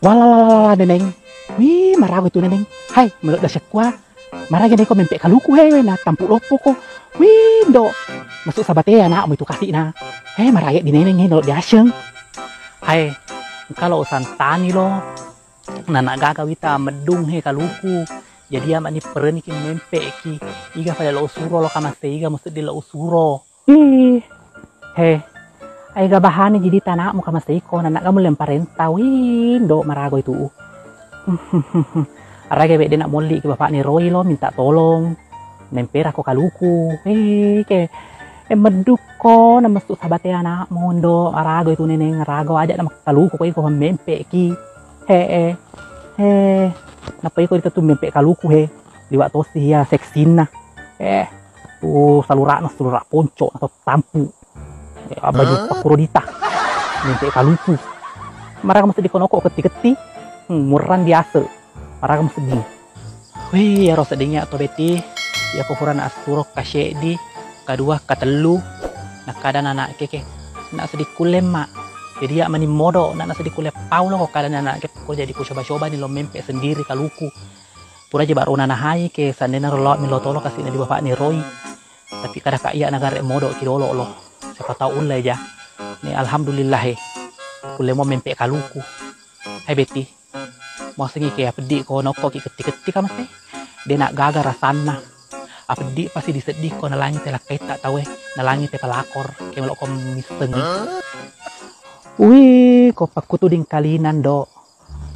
Wala neneng. Wih, marah itu neneng. Hai, melok dah syakwa. Marah gini kau mempek kaluku hewe na tampuk lopo ko. Wih, dok. Masuk sabatnya anak mau itu kasih na. Marah di neneng melok dia asyeng. Hai, kalau santani lo. Nanak gaga wita medung he kaluku. Jadi amat ni peren ki mempek ki. Iga pada lo usuro lo kamase iga maksud di lo usuro. He. Aiga bahane jadi tanah muka mas iko nanak kamu lemparin tawin do marago itu. Arage be nak moli ke bapak ni Roy lo minta tolong nemper aku kaluku. Ke meduk ko na masuk sabate anak mondo arago itu neneng arago aja nama kaluku ko iko mempe ki. Napa iko itu tuh mempe kaluku he liwat tosi ya seksina. Salurak ponco atau tampu. Baju pakurodita nempe kaluku marah kamu sedih konoko keti murran biasa marah kamu sedih wih ya ro sedihnya atau beti ya kufuran asuro kasih di kedua katelu nak kadang anak keke nak sedih kulem mak jadi ya mani modo nak sedih kulem paulo kok kadang anak keke kok jadi ku coba-coba nih lo mempe sendiri kaluku pura aja baru nanahai ke sandena rolot milotolo kasih di bapak ni Roy tapi kadang kak iya negara modo kidolo lo siapa tahu ulai aja nih alhamdulillah kulem mau mempe kaluku hai beti mau sengi kayak pedi ko noko ki ketik kamu sih dia nak gagal rasana apa di pasti disedih ko nalangi telak tak tahu nalangi te pelakor kayak melok kom misengi wih ko pakutu ding kalinan do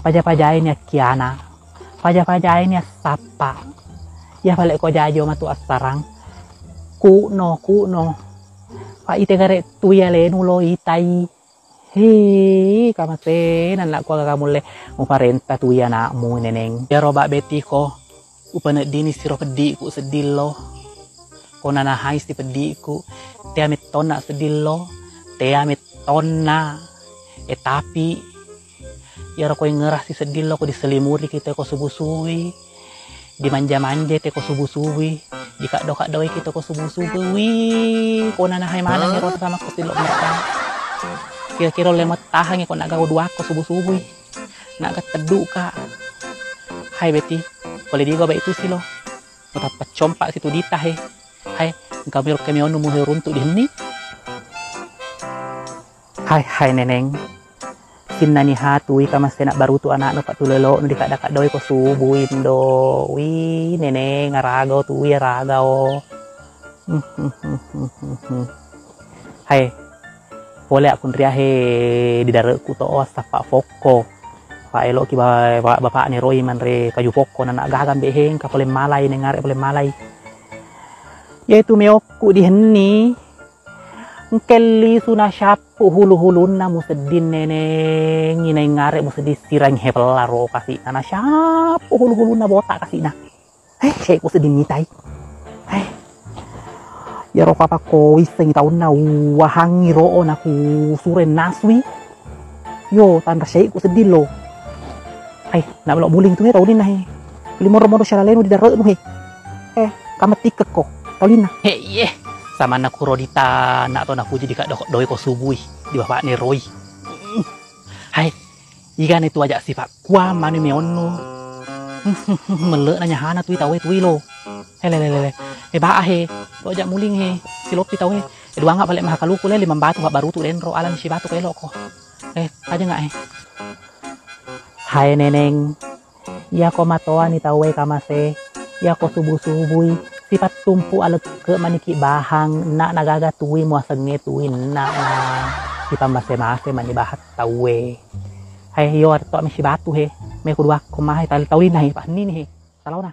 pajain ya kiana pajain ya sapa ya balik ko jajo matu asarang kuno Pak ite gare tuya le nulo itai. Kamase nan ko kamu le mo parenta tuya na mo neneng. Ya roba beti ko upana dini siro pedi ku sedillo. Ko nana hais di pedi ku te amit tonna sedillo. Te amit tonna. Tapi ya ro ko ngerah si sedillo ko diselimuri kita ko subuh-suwi. Dimanja-manja te ko subuh-suwi. Jika doka doi kita ko subuh-subuh ko na hai mana ngero sama ko silok mereka kira-kira lemot tahang ko naga dua ko subuh-subuh nak ketedu ka hai beti boleh digo ba itu silo mata compak situ dita hai kami onu mu runtuk di heni hai neneng kinna ni hatui kama senak baru tu anak no pak tulelo no dikak doi ko subuhin do wi neneng ngarago tu ya ragao hai boleh akun ria he di dareku to sapa foko pak elo ki bapak ni Roy man re kaju foko nanak gagam beheng ka boleh malai nengare boleh malai yaitu meoku di heni kelli suna syapu hulu-hulun na musedin neneng inay ngare musedin sirang hebelaro kasih na syapu hulu-hulun na botak kasih na saya musedin nitai ya ro papa ko iseng taun na wahangi roo na ku suren naswi yo tanda saya musedin lo na melok buling tu taulin na limor-moro syara leno di darek nu kamatik ko taulin na sama nak kurodita nak to naku jadi kak doi ko subui di bapak ni Roy hai ikan itu aja sifat kwa mani meono melek nanya hana tui tahu tui lo lele ba to aja muling silopi tahu dua nggak balik mah kaluku le 5 batu baru tu denro alam si batu kelo ko aja nggak hai neneng ya ko matoa ni tahu kamase ya ko subuh-subuh sifat tumpu alat ke maniki bahang nak nagaga tuwi mua senge tuwi nak si pamase-mase mani bahat tawe hai yo to mi si batu me kudua ko mai tali tawin nahi pa ni salau na